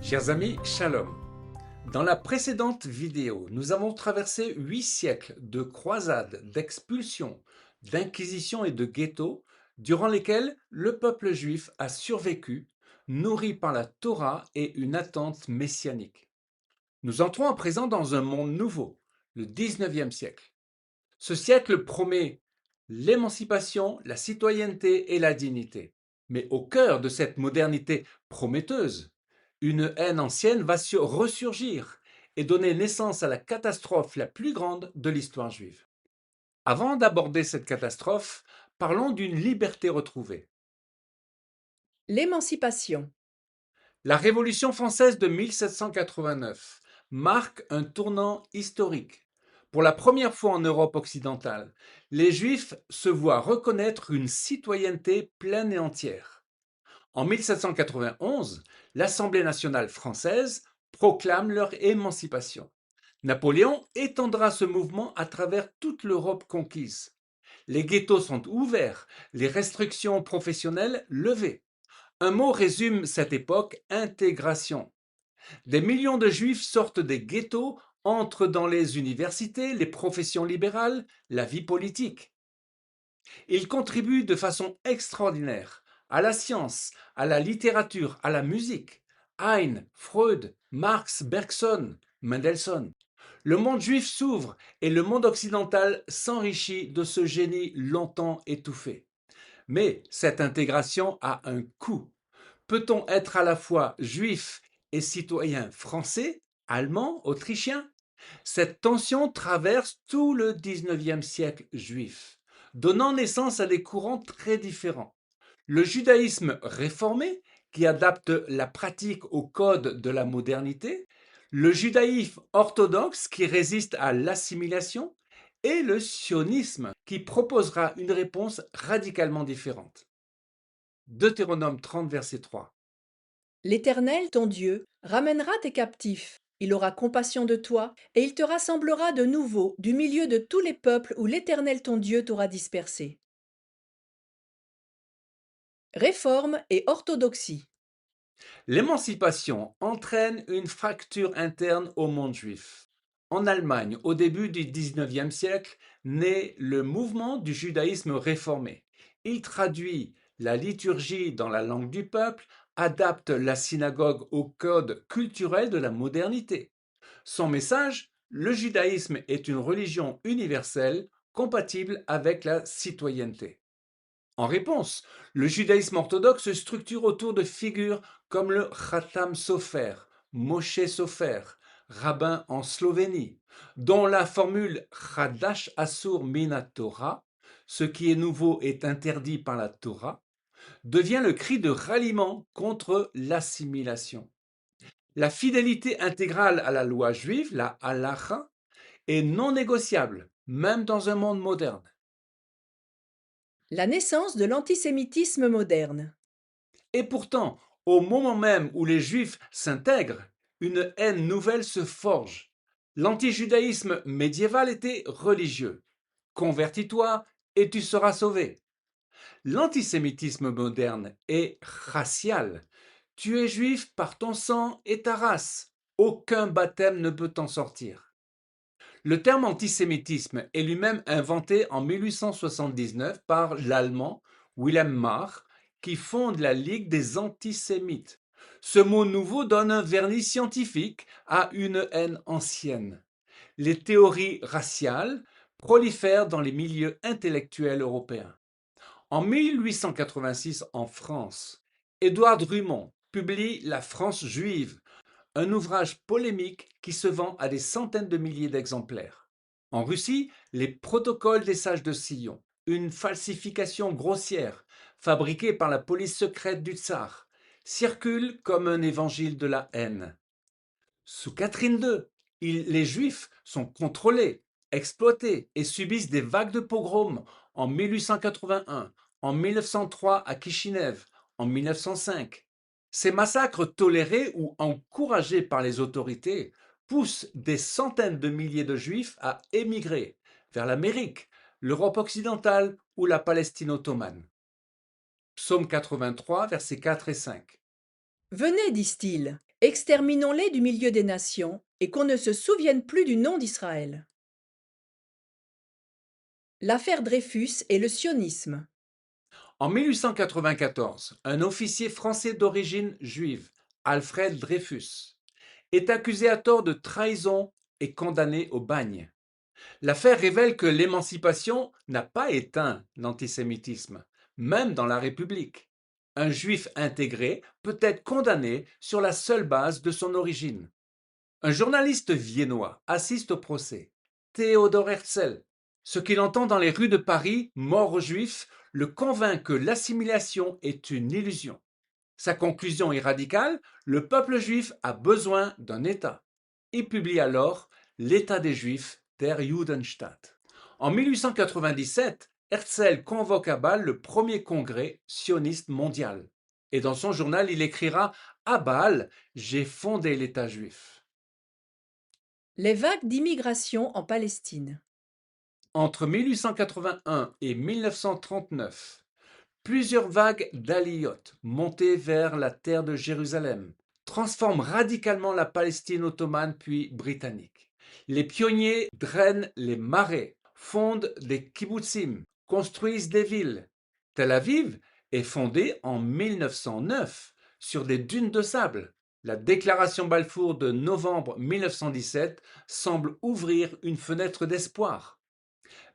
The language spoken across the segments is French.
Chers amis, shalom. Dans la précédente vidéo, nous avons traversé 8 siècles de croisades, d'expulsions, d'inquisitions et de ghettos, durant lesquels le peuple juif a survécu, nourri par la Torah et une attente messianique. Nous entrons à présent dans un monde nouveau, le 19e siècle. Ce siècle promet l'émancipation, la citoyenneté et la dignité. Mais au cœur de cette modernité prometteuse, une haine ancienne va ressurgir et donner naissance à la catastrophe la plus grande de l'histoire juive. Avant d'aborder cette catastrophe, parlons d'une liberté retrouvée. L'émancipation. La Révolution française de 1789 marque un tournant historique. Pour la première fois en Europe occidentale, les Juifs se voient reconnaître une citoyenneté pleine et entière. En 1791, l'Assemblée nationale française proclame leur émancipation. Napoléon étendra ce mouvement à travers toute l'Europe conquise. Les ghettos sont ouverts, les restrictions professionnelles levées. Un mot résume cette époque: intégration. Des millions de juifs sortent des ghettos, entrent dans les universités, les professions libérales, la vie politique. Ils contribuent de façon extraordinaire à la science, à la littérature, à la musique. Heine, Freud, Marx, Bergson, Mendelssohn. Le monde juif s'ouvre et le monde occidental s'enrichit de ce génie longtemps étouffé. Mais cette intégration a un coût. Peut-on être à la fois juif et citoyen français, allemand, autrichien? Cette tension traverse tout le 19e siècle juif, donnant naissance à des courants très différents. Le judaïsme réformé, qui adapte la pratique au code de la modernité, le judaïsme orthodoxe, qui résiste à l'assimilation, et le sionisme, qui proposera une réponse radicalement différente. Deutéronome 30, verset 3. L'Éternel, ton Dieu, ramènera tes captifs. Il aura compassion de toi, et il te rassemblera de nouveau du milieu de tous les peuples où l'Éternel, ton Dieu, t'aura dispersé. Réforme et orthodoxie. L'émancipation entraîne une fracture interne au monde juif. En Allemagne, au début du XIXe siècle, naît le mouvement du judaïsme réformé. Il traduit la liturgie dans la langue du peuple, adapte la synagogue au code culturel de la modernité. Son message: le judaïsme est une religion universelle, compatible avec la citoyenneté. En réponse, le judaïsme orthodoxe se structure autour de figures comme le Khatam Sofer, Moshe Sofer, rabbin en Slovénie, dont la formule Chadash Asur Mina Torah, ce qui est nouveau est interdit par la Torah, devient le cri de ralliement contre l'assimilation. La fidélité intégrale à la loi juive, la halacha, est non négociable, même dans un monde moderne. La naissance de l'antisémitisme moderne. Et pourtant, au moment même où les Juifs s'intègrent, une haine nouvelle se forge. L'antijudaïsme médiéval était religieux. Convertis-toi et tu seras sauvé. L'antisémitisme moderne est racial. Tu es juif par ton sang et ta race. Aucun baptême ne peut t'en sortir. Le terme antisémitisme est lui-même inventé en 1879 par l'Allemand Wilhelm Marr, qui fonde la Ligue des antisémites. Ce mot nouveau donne un vernis scientifique à une haine ancienne. Les théories raciales prolifèrent dans les milieux intellectuels européens. En 1886, en France, Édouard Drummond publie La France juive, un ouvrage polémique qui se vend à des centaines de milliers d'exemplaires. En Russie, les protocoles des sages de Sion, une falsification grossière fabriquée par la police secrète du tsar, circulent comme un évangile de la haine. Sous Catherine II, les Juifs sont contrôlés, exploités et subissent des vagues de pogroms en 1881, en 1903 à Kishinev, en 1905. Ces massacres tolérés ou encouragés par les autorités poussent des centaines de milliers de Juifs à émigrer vers l'Amérique, l'Europe occidentale ou la Palestine ottomane. Psaume 83, versets 4 et 5. Venez, disent-ils, Exterminons-les du milieu des nations, et qu'on ne se souvienne plus du nom d'Israël. L'affaire Dreyfus et le sionisme. En 1894, un officier français d'origine juive, Alfred Dreyfus, est accusé à tort de trahison et condamné au bagne. L'affaire révèle que l'émancipation n'a pas éteint l'antisémitisme, même dans la République. Un juif intégré peut être condamné sur la seule base de son origine. Un journaliste viennois assiste au procès. Theodor Herzl, ce qu'il entend dans les rues de Paris, mort aux juifs, le convainc que l'assimilation est une illusion. Sa conclusion est radicale, le peuple juif a besoin d'un État. Il publie alors L'État des Juifs, der Judenstaat. En 1897, Herzl convoque à Bâle le premier congrès sioniste mondial. Et dans son journal, il écrira À Bâle, j'ai fondé l'État juif. Les vagues d'immigration en Palestine. Entre 1881 et 1939, plusieurs vagues d'Aliyot, montées vers la terre de Jérusalem, transforment radicalement la Palestine ottomane puis britannique. Les pionniers drainent les marais, fondent des kibbutzim, construisent des villes. Tel Aviv est fondée en 1909 sur des dunes de sable. La déclaration Balfour de novembre 1917 semble ouvrir une fenêtre d'espoir.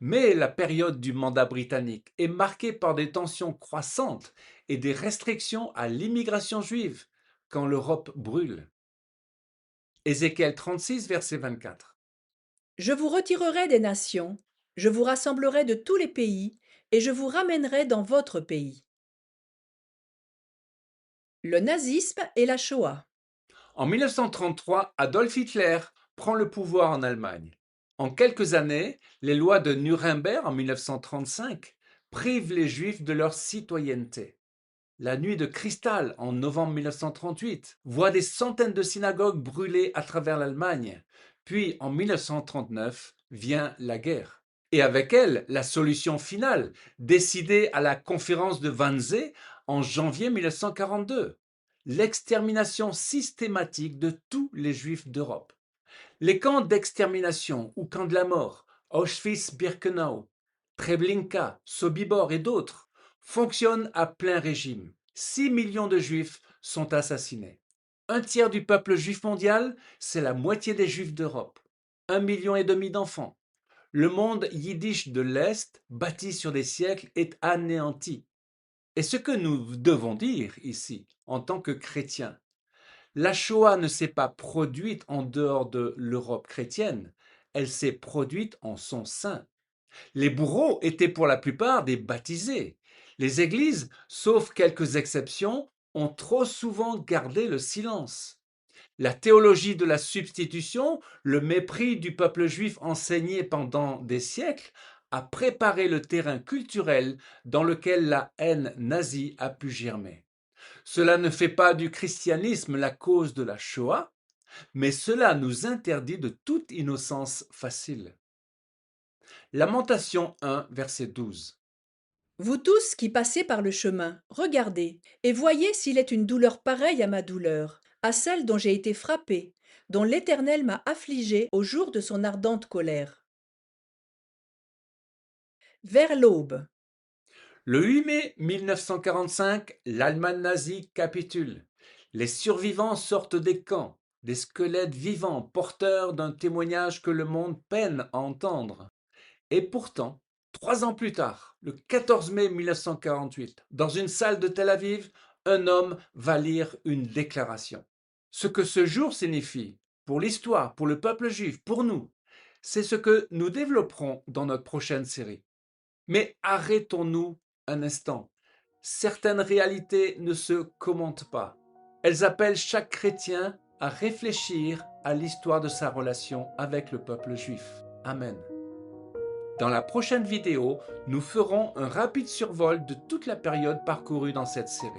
Mais la période du mandat britannique est marquée par des tensions croissantes et des restrictions à l'immigration juive quand l'Europe brûle. Ézéchiel 36, verset 24. Je vous retirerai des nations, je vous rassemblerai de tous les pays, et je vous ramènerai dans votre pays. Le nazisme et la Shoah. En 1933, Adolf Hitler prend le pouvoir en Allemagne. En quelques années, les lois de Nuremberg en 1935 privent les Juifs de leur citoyenneté. La nuit de cristal en novembre 1938 voit des centaines de synagogues brûlées à travers l'Allemagne. Puis en 1939 vient la guerre. Et avec elle, la solution finale, décidée à la conférence de Wannsee en janvier 1942. L'extermination systématique de tous les Juifs d'Europe. Les camps d'extermination ou camps de la mort, Auschwitz-Birkenau, Treblinka, Sobibor et d'autres, fonctionnent à plein régime. 6 millions de Juifs sont assassinés. Un tiers du peuple juif mondial, c'est la moitié des Juifs d'Europe. 1,5 million d'enfants. Le monde yiddish de l'Est, bâti sur des siècles, est anéanti. Et ce que nous devons dire ici, en tant que chrétiens, la Shoah ne s'est pas produite en dehors de l'Europe chrétienne, elle s'est produite en son sein. Les bourreaux étaient pour la plupart des baptisés. Les églises, sauf quelques exceptions, ont trop souvent gardé le silence. La théologie de la substitution, le mépris du peuple juif enseigné pendant des siècles, a préparé le terrain culturel dans lequel la haine nazie a pu germer. Cela ne fait pas du christianisme la cause de la Shoah, mais cela nous interdit de toute innocence facile. Lamentation 1, verset 12. Vous tous qui passez par le chemin, regardez, et voyez s'il est une douleur pareille à ma douleur, à celle dont j'ai été frappé, dont l'Éternel m'a affligé au jour de son ardente colère. Vers l'aube. Le 8 mai 1945, l'Allemagne nazie capitule. Les survivants sortent des camps, des squelettes vivants porteurs d'un témoignage que le monde peine à entendre. Et pourtant, 3 ans plus tard, le 14 mai 1948, dans une salle de Tel Aviv, un homme va lire une déclaration. Ce que ce jour signifie pour l'histoire, pour le peuple juif, pour nous, c'est ce que nous développerons dans notre prochaine série. Mais arrêtons-nous un instant. Certaines réalités ne se commentent pas. Elles appellent chaque chrétien à réfléchir à l'histoire de sa relation avec le peuple juif. Amen. Dans la prochaine vidéo, nous ferons un rapide survol de toute la période parcourue dans cette série.